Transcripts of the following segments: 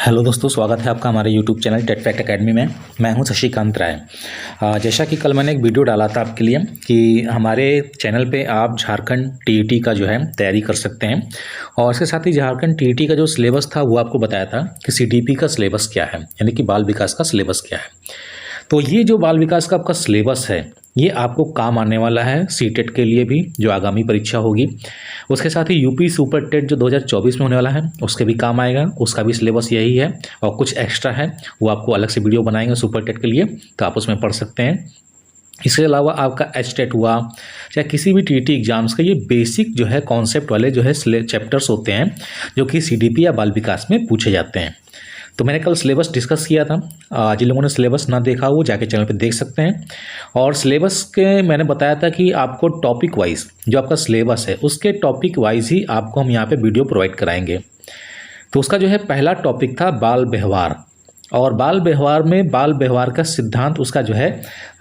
Hello दोस्तों, स्वागत है आपका हमारे YouTube channel TET Fact Academy में। मैं हूं शशिकांत राय। जैसा कि कल मैंने एक वीडियो डाला था आपके लिए कि हमारे चैनल पे आप झारखंड टीईटी का जो है तैयारी कर सकते हैं, और इसके साथ ही झारखंड टीईटी का जो सिलेबस था वो आपको बताया था कि सीडीपी का सिलेबस क्या है, यानी कि बाल विकास का सिलेबस क्या है। तो ये जो बाल विकास का आपका सिलेबस है ये आपको काम आने वाला है सीटेट के लिए भी, जो आगामी परीक्षा होगी। उसके साथ ही यूपी सुपर टेट जो 2024 में होने वाला है उसके भी काम आएगा, उसका भी सिलेबस यही है और कुछ एक्स्ट्रा है वो आपको अलग से वीडियो बनाएंगे सुपर टेट के लिए, तो आप उसमें पढ़ सकते हैं। इसके अलावा आपका एचटेट हुआ या किसी भी टीईटी एग्जाम्स का ये बेसिक जो है कॉन्सेप्ट वाले जो है चैप्टर्स होते हैं जो कि सीडीपी या बाल विकास में पूछे जाते हैं। तो मैंने कल सिलेबस डिस्कस किया था, जिन लोगों ने सिलेबस ना देखा वो जाके चैनल पे देख सकते हैं। और सिलेबस के मैंने बताया था कि आपको टॉपिक वाइज जो आपका सिलेबस है उसके टॉपिक वाइज ही आपको हम यहाँ पे वीडियो प्रोवाइड कराएंगे। तो उसका जो है पहला टॉपिक था बाल व्यवहार, और बाल व्यवहार में बाल व्यवहार का सिद्धांत उसका जो है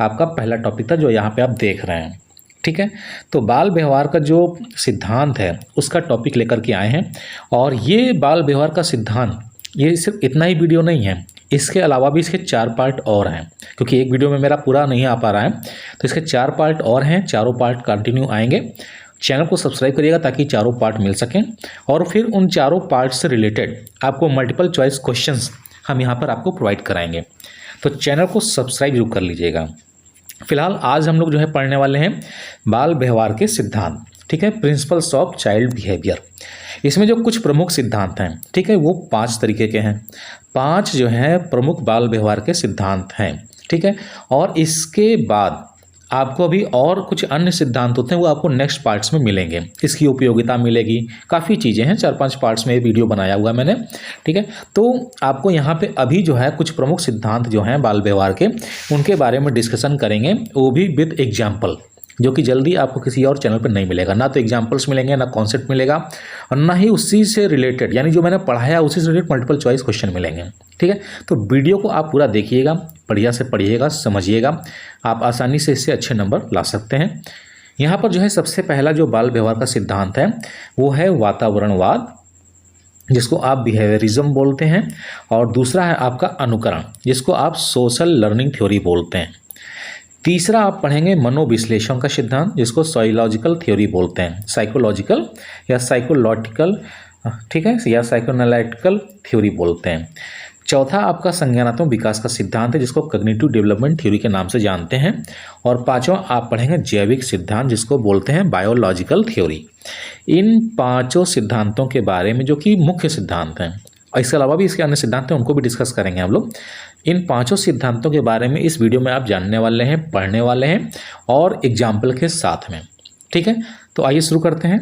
आपका पहला टॉपिक था जो यहाँ पे आप देख रहे हैं। ठीक है, तो बाल व्यवहार का जो सिद्धांत है उसका टॉपिक लेकर के आए हैं। और ये बाल व्यवहार का सिद्धांत ये सिर्फ इतना ही वीडियो नहीं है, इसके अलावा भी इसके 4 पार्ट और हैं, क्योंकि एक वीडियो में मेरा पूरा नहीं आ पा रहा है, तो इसके 4 पार्ट और हैं। चारों पार्ट कंटिन्यू आएंगे। चैनल को सब्सक्राइब करिएगा ताकि चारों पार्ट मिल सकें, और फिर उन चारों पार्ट से रिलेटेड आपको मल्टीपल चॉइस क्वेश्चंस हम यहाँ पर आपको प्रोवाइड कराएंगे। तो चैनल को सब्सक्राइब जरूर कर लीजिएगा। फिलहाल आज हम लोग जो है पढ़ने वाले हैं बाल व्यवहार के सिद्धांत। ठीक है, प्रिंसिपल्स ऑफ चाइल्ड बिहेवियर। इसमें जो कुछ प्रमुख सिद्धांत हैं, ठीक है, वो 5 तरीके के हैं। 5 जो हैं प्रमुख बाल व्यवहार के सिद्धांत हैं। ठीक है, और इसके बाद आपको अभी और कुछ अन्य सिद्धांत होते हैं वो आपको नेक्स्ट पार्ट्स में मिलेंगे, इसकी उपयोगिता मिलेगी, काफ़ी चीज़ें हैं। 4-5 पार्ट्स में ये वीडियो बनाया हुआ मैंने। ठीक है, तो आपको यहाँ पे अभी जो है कुछ प्रमुख सिद्धांत जो हैं बाल व्यवहार के उनके बारे में डिस्कशन करेंगे, वो भी विद एग्जाम्पल, जो कि जल्दी आपको किसी और चैनल पर नहीं मिलेगा। ना तो एग्जाम्पल्स मिलेंगे, ना कॉन्सेप्ट मिलेगा, और ना ही उसी से रिलेटेड यानी जो मैंने पढ़ाया उसी से रिलेटेड मल्टीपल चॉइस क्वेश्चन मिलेंगे। ठीक है, तो वीडियो को आप पूरा देखिएगा, बढ़िया से पढ़िएगा, समझिएगा, आप आसानी से इससे अच्छे नंबर ला सकते हैं। यहाँ पर जो है सबसे पहला जो बाल व्यवहार का सिद्धांत है वो है वातावरणवाद, जिसको आप बिहेवियरिज्म बोलते हैं, और दूसरा है आपका अनुकरण, जिसको आप सोशल लर्निंग थ्योरी बोलते हैं। तीसरा आप पढ़ेंगे मनोविश्लेषण का सिद्धांत, जिसको साइकोलॉजिकल थ्योरी बोलते हैं, साइकोलॉजिकल या साइकोलॉजिकल, ठीक है, या साइकोएनालिटिकल थ्योरी बोलते हैं। चौथा आपका संज्ञानात्मक विकास का सिद्धांत है, जिसको कॉग्निटिव डेवलपमेंट थ्योरी के नाम से जानते हैं। और पांचवा आप पढ़ेंगे जैविक सिद्धांत, जिसको बोलते हैं बायोलॉजिकल थ्योरी। इन 5 सिद्धांतों के बारे में जो कि मुख्य सिद्धांत हैं, और इसके अलावा भी इसके अन्य सिद्धांत हैं उनको भी डिस्कस करेंगे हम लोग। इन 5 सिद्धांतों के बारे में इस वीडियो में आप जानने वाले हैं, पढ़ने वाले हैं, और एग्जाम्पल के साथ में। ठीक है, तो आइए शुरू करते हैं।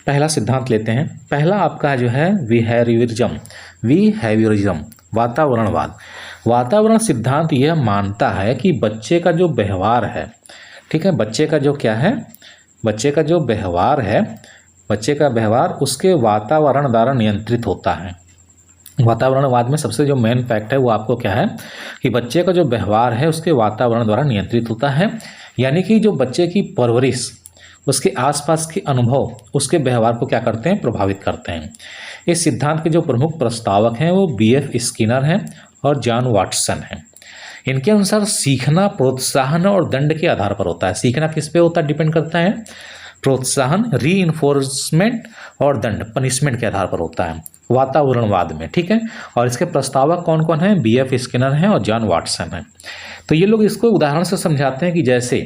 पहला सिद्धांत लेते हैं। पहला आपका जो है बिहेवियरिज्म, वातावरणवाद। वातावरण सिद्धांत यह मानता है कि बच्चे का जो व्यवहार है, ठीक है, बच्चे का जो क्या है, बच्चे का जो व्यवहार है, बच्चे का व्यवहार उसके वातावरण द्वारा नियंत्रित होता है। वातावरणवाद में सबसे जो मेन फैक्ट है वो आपको क्या है कि बच्चे का जो व्यवहार है उसके वातावरण द्वारा नियंत्रित होता है, यानी कि जो बच्चे की परवरिश, उसके आसपास के अनुभव उसके व्यवहार को क्या करते हैं, प्रभावित करते हैं। इस सिद्धांत के जो प्रमुख प्रस्तावक हैं वो BF स्किनर हैं और जॉन वाटसन हैं। इनके अनुसार सीखना प्रोत्साहन और दंड के आधार पर होता है। सीखना किस पे होता है, डिपेंड करता है, प्रोत्साहन, रीइंफोर्समेंट, और दंड, पनिशमेंट के आधार पर होता है वातावरणवाद में। ठीक है, और इसके प्रस्तावक कौन कौन हैं, BF स्किनर हैं और जॉन वाटसन हैं। तो ये लोग इसको उदाहरण से समझाते हैं कि जैसे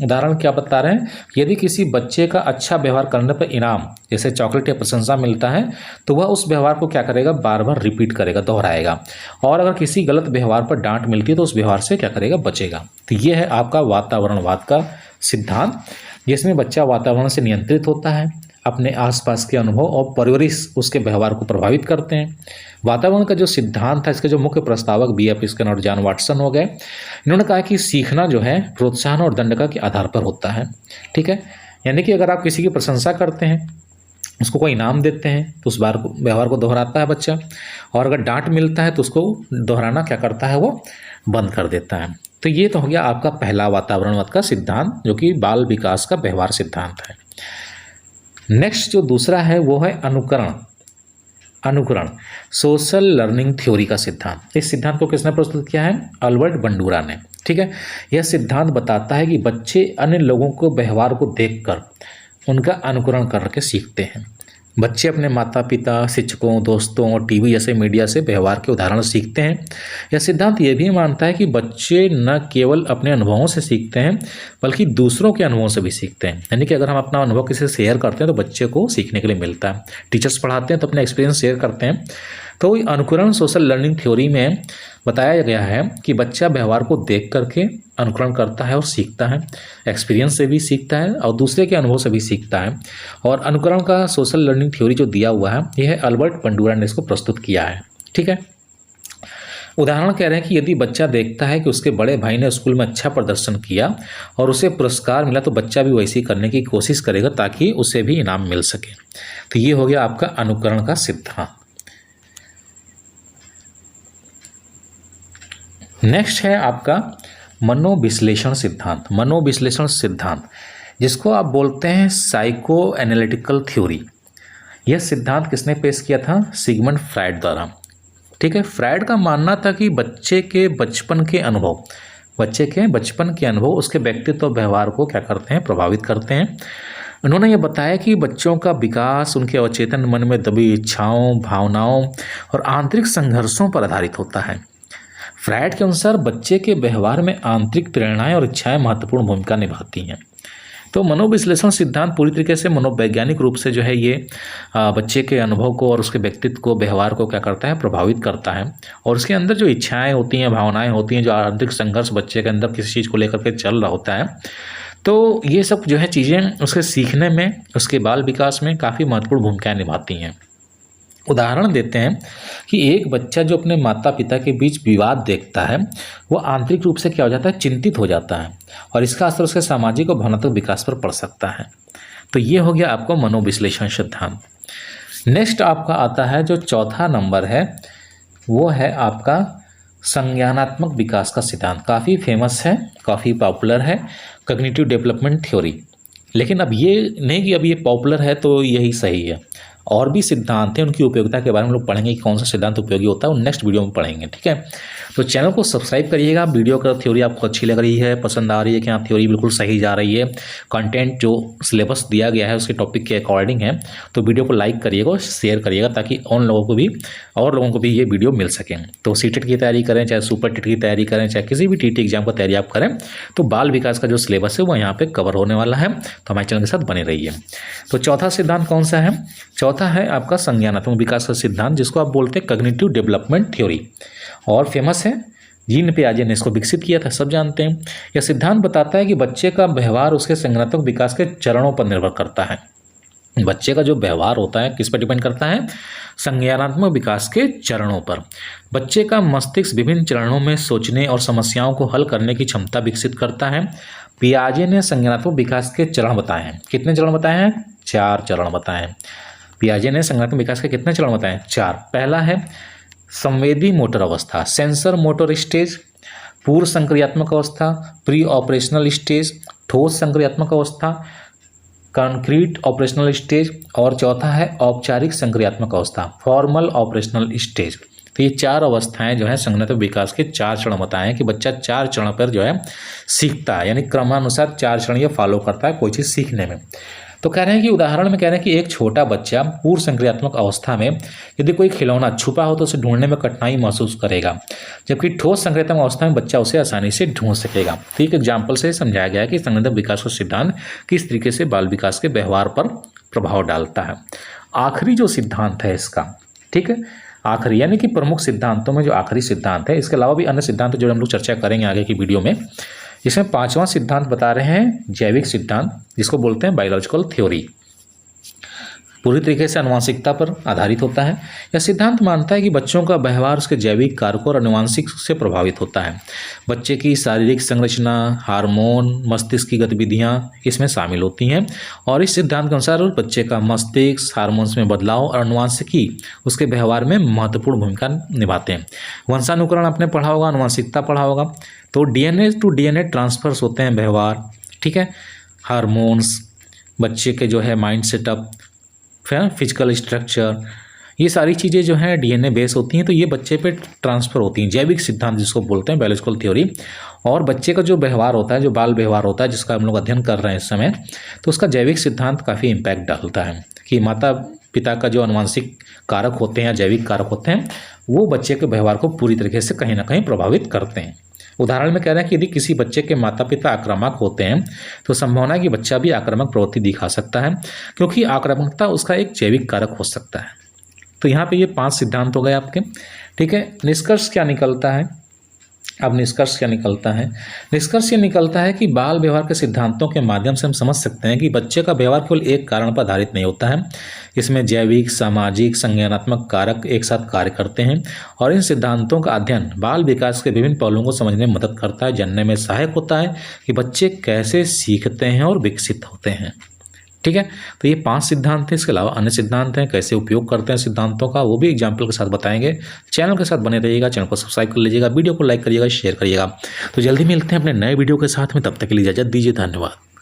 उदाहरण क्या बता रहे हैं, यदि किसी बच्चे का अच्छा व्यवहार करने पर इनाम जैसे चॉकलेट या प्रशंसा मिलता है तो वह उस व्यवहार को क्या करेगा, बार बार रिपीट करेगा, दोहराएगा। और अगर किसी गलत व्यवहार पर डांट मिलती है तो उस व्यवहार से क्या करेगा, बचेगा। तो ये है आपका वातावरणवाद का सिद्धांत, जिसमें बच्चा वातावरण से नियंत्रित होता है, अपने आसपास के अनुभव और परवरिश उसके व्यवहार को प्रभावित करते हैं। वातावरण का जो सिद्धांत था इसके जो मुख्य प्रस्तावक BF स्किनर और जॉन वाटसन हो गए। इन्होंने कहा कि सीखना जो है प्रोत्साहन और दंड के आधार पर होता है। ठीक है, यानी कि अगर आप किसी की प्रशंसा करते हैं, उसको कोई इनाम देते हैं तो उस बार व्यवहार को दोहराता है बच्चा, और अगर डांट मिलता है तो उसको दोहराना क्या करता है, वो बंद कर देता है। तो ये तो हो गया आपका पहला वातावरणवाद का सिद्धांत, जो कि बाल विकास का व्यवहार सिद्धांत है। नेक्स्ट जो दूसरा है वो है अनुकरण। अनुकरण, सोशल लर्निंग थ्योरी का सिद्धांत। इस सिद्धांत को किसने प्रस्तुत किया है? अल्बर्ट बंडूरा ने। ठीक है, यह सिद्धांत बताता है कि बच्चे अन्य लोगों को व्यवहार को देखकर उनका अनुकरण करके सीखते हैं। बच्चे अपने माता पिता, शिक्षकों, दोस्तों और टीवी जैसे मीडिया से व्यवहार के उदाहरण सीखते हैं। यह सिद्धांत ये भी मानता है कि बच्चे न केवल अपने अनुभवों से सीखते हैं बल्कि दूसरों के अनुभवों से भी सीखते हैं। यानी कि अगर हम अपना अनुभव किसी से शेयर करते हैं तो बच्चे को सीखने के लिए मिलता है। टीचर्स पढ़ाते हैं तो अपने एक्सपीरियंस शेयर करते हैं। तो अनुकरण सोशल लर्निंग थ्योरी में बताया गया है कि बच्चा व्यवहार को देख करके अनुकरण करता है और सीखता है, एक्सपीरियंस से भी सीखता है और दूसरे के अनुभव से भी सीखता है। और अनुकरण का सोशल लर्निंग थ्योरी जो दिया हुआ है यह अल्बर्ट बंडूरा ने इसको प्रस्तुत किया है। ठीक है, उदाहरण कह रहे हैं कि यदि बच्चा देखता है कि उसके बड़े भाई ने स्कूल में अच्छा प्रदर्शन किया और उसे पुरस्कार मिला तो बच्चा भी वैसे ही करने की कोशिश करेगा ताकि उसे भी इनाम मिल सके। तो ये हो गया आपका अनुकरण का सिद्धांत। नेक्स्ट है आपका मनोविश्लेषण सिद्धांत। मनोविश्लेषण सिद्धांत जिसको आप बोलते हैं साइको एनालिटिकल थ्योरी। यह सिद्धांत किसने पेश किया था? सिगमंड फ्रायड द्वारा। ठीक है, फ्रायड का मानना था कि बच्चे के बचपन के अनुभव उसके व्यक्तित्व व्यवहार को क्या करते हैं? प्रभावित करते हैं। उन्होंने ये बताया कि बच्चों का विकास उनके अवचेतन मन में दबी इच्छाओं, भावनाओं और आंतरिक संघर्षों पर आधारित होता है। फ्रायड के अनुसार बच्चे के व्यवहार में आंतरिक प्रेरणाएं और इच्छाएं महत्वपूर्ण भूमिका निभाती हैं। तो मनोविश्लेषण सिद्धांत पूरी तरीके से मनोवैज्ञानिक रूप से जो है ये बच्चे के अनुभव को और उसके व्यक्तित्व को, व्यवहार को क्या करता है? प्रभावित करता है। और उसके अंदर जो इच्छाएं होती हैं, भावनाएं होती हैं, जो आंतरिक संघर्ष बच्चे के अंदर किसी चीज़ को लेकर के चल रहा होता है, तो ये सब जो है चीज़ें उसके सीखने में, उसके बाल विकास में काफ़ी महत्वपूर्ण भूमिकाएँ निभाती हैं। उदाहरण देते हैं कि एक बच्चा जो अपने माता पिता के बीच विवाद देखता है वो आंतरिक रूप से क्या हो जाता है? चिंतित हो जाता है और इसका असर उसके सामाजिक और भावनात्मक विकास पर पड़ सकता है। तो ये हो गया आपको मनोविश्लेषण सिद्धांत। नेक्स्ट आपका आता है जो चौथा नंबर है वो है आपका संज्ञानात्मक विकास का सिद्धांत। काफ़ी फेमस है, काफ़ी पॉपुलर है, कॉग्निटिव डेवलपमेंट थ्योरी। लेकिन अब ये नहीं कि अब ये पॉपुलर है तो यही सही है, और भी सिद्धांत हैं, उनकी उपयोगिता के बारे में हम लोग पढ़ेंगे कि कौन सा सिद्धांत उपयोगी होता है, वो नेक्स्ट वीडियो में पढ़ेंगे। ठीक है, तो चैनल को सब्सक्राइब करिएगा। वीडियो का थ्योरी आपको अच्छी लग रही है, पसंद आ रही है कि हाँ थ्योरी बिल्कुल सही जा रही है, कंटेंट जो सिलेबस दिया गया है उसके टॉपिक के अकॉर्डिंग है, तो वीडियो को लाइक करिएगा और शेयर करिएगा ताकि और लोगों को भी ये वीडियो मिल सकें। तो सीटेट की तैयारी करें, चाहे सुपर टेट की तैयारी करें, चाहे किसी भी टीटी एग्जाम का तैयारी आप करें, तो बाल विकास का जो सिलेबस है वो यहाँ पे कवर होने वाला है। तो हमारे चैनल के साथ बने रहिए। तो चौथा सिद्धांत कौन सा है? चौथा है आपका संज्ञानात्मक विकास का सिद्धांत, जिसको आप बोलते हैं कॉग्निटिव डेवलपमेंट थ्योरी, और फेमस है। जीन पियाजे ने इसको विकसित किया था, सब जानते हैं। यह सिद्धांत बताता है कि बच्चे का व्यवहार उसके संज्ञानात्मक विकास के चरणों पर निर्भर करता है। बच्चे का जो व्यवहार होता है किस पर डिपेंड करता है? संज्ञानात्मक विकास के चरणों पर। बच्चे का मस्तिष्क विभिन्न चरणों में सोचने और समस्याओं को हल करने की क्षमता विकसित करता है। पियाजे ने संज्ञानात्मक विकास के चरण बताए हैं। कितने चरण बताए हैं? 4 चरण बताए हैं। पियाजे ने संज्ञानात्मक विकास के कितने चरण बताए हैं? 4। पहला है संवेदी मोटर अवस्था, सेंसर मोटर स्टेज, पूर्व संक्रियात्मक अवस्था, प्री ऑपरेशनल स्टेज, ठोस संक्रियात्मक अवस्था, कॉन्क्रीट ऑपरेशनल स्टेज, और चौथा है औपचारिक संक्रियात्मक अवस्था, फॉर्मल ऑपरेशनल स्टेज। तो ये 4 अवस्थाएं जो है संज्ञानात्मक विकास के 4 चरण बताए हैं कि बच्चा 4 चरण पर जो है सीखता है, यानी क्रमानुसार 4 चरण ये फॉलो करता है कोई चीज़ सीखने में। तो कह रहे हैं कि उदाहरण में कह रहे हैं कि एक छोटा बच्चा पूर्व संक्रियात्मक अवस्था में यदि कोई खिलौना छुपा हो तो उसे ढूंढने में कठिनाई महसूस करेगा, जबकि ठोस संक्रियात्मक अवस्था में बच्चा उसे आसानी से ढूंढ सकेगा। तो एक एग्जाम्पल से समझाया गया है कि संज्ञानात्मक विकास का सिद्धांत किस तरीके से बाल विकास के व्यवहार पर प्रभाव डालता है। आखिरी जो सिद्धांत है इसका, ठीक है, आखिरी यानी कि प्रमुख सिद्धांतों में जो आखिरी सिद्धांत है, इसके अलावा भी अन्य सिद्धांत जो हम लोग चर्चा करेंगे आगे की वीडियो में। इसमें 5वां सिद्धांत बता रहे हैं जैविक सिद्धांत, जिसको बोलते हैं बायोलॉजिकल थ्योरी। पूरी तरीके से आनुवंशिकता पर आधारित होता है। यह सिद्धांत मानता है कि बच्चों का व्यवहार उसके जैविक कारकों और आनुवंशिक से प्रभावित होता है। बच्चे की शारीरिक संरचना, हार्मोन, मस्तिष्क की गतिविधियां इसमें शामिल होती हैं, और इस सिद्धांत के अनुसार बच्चे का मस्तिष्क, हार्मोन्स में बदलाव और आनुवंशिकी उसके व्यवहार में महत्वपूर्ण भूमिका निभाते हैं। वंशानुकरण आपने पढ़ा होगा, आनुवंशिकता पढ़ा होगा। तो डीएनए टू डीएनए ट्रांसफर्स होते हैं व्यवहार, ठीक है, हार्मोन्स, बच्चे के जो है माइंड सेटअप, फिजिकल स्ट्रक्चर, ये सारी चीज़ें जो हैं डीएनए बेस होती हैं, तो ये बच्चे पे ट्रांसफ़र होती हैं। जैविक सिद्धांत जिसको बोलते हैं, बायोलॉजिकल थ्योरी। और बच्चे का जो व्यवहार होता है, जो बाल व्यवहार होता है, जिसका हम लोग अध्ययन कर रहे हैं इस समय, तो उसका जैविक सिद्धांत काफ़ी इम्पैक्ट डालता है कि माता पिता का जो अनुवांशिक कारक होते हैं या जैविक कारक होते हैं, वो बच्चे के व्यवहार को पूरी तरीके से कहीं ना कहीं प्रभावित करते हैं। उदाहरण में कह रहे हैं कि यदि किसी बच्चे के माता पिता आक्रामक होते हैं तो संभावना है कि बच्चा भी आक्रामक प्रवृत्ति दिखा सकता है, क्योंकि आक्रामकता उसका एक जैविक कारक हो सकता है। तो यहाँ पे ये 5 सिद्धांत हो गए आपके। ठीक है, निष्कर्ष क्या निकलता है? अब निष्कर्ष क्या निकलता है? निष्कर्ष ये निकलता है कि बाल व्यवहार के सिद्धांतों के माध्यम से हम समझ सकते हैं कि बच्चे का व्यवहार केवल एक कारण पर आधारित नहीं होता है। इसमें जैविक, सामाजिक, संज्ञानात्मक कारक एक साथ कार्य करते हैं और इन सिद्धांतों का अध्ययन बाल विकास के विभिन्न पहलुओं को समझने में मदद करता है, जानने में सहायक होता है कि बच्चे कैसे सीखते हैं और विकसित होते हैं। ठीक है, तो ये 5 सिद्धांत हैं। इसके अलावा अन्य सिद्धांत हैं, कैसे उपयोग करते हैं सिद्धांतों का, वो भी एग्जाम्पल के साथ बताएंगे। चैनल के साथ बने रहिएगा, चैनल को सब्सक्राइब कर लीजिएगा, वीडियो को लाइक करिएगा, शेयर करिएगा। तो जल्दी मिलते हैं अपने नए वीडियो के साथ में, तब तक के लिए इजाजत दीजिए। धन्यवाद।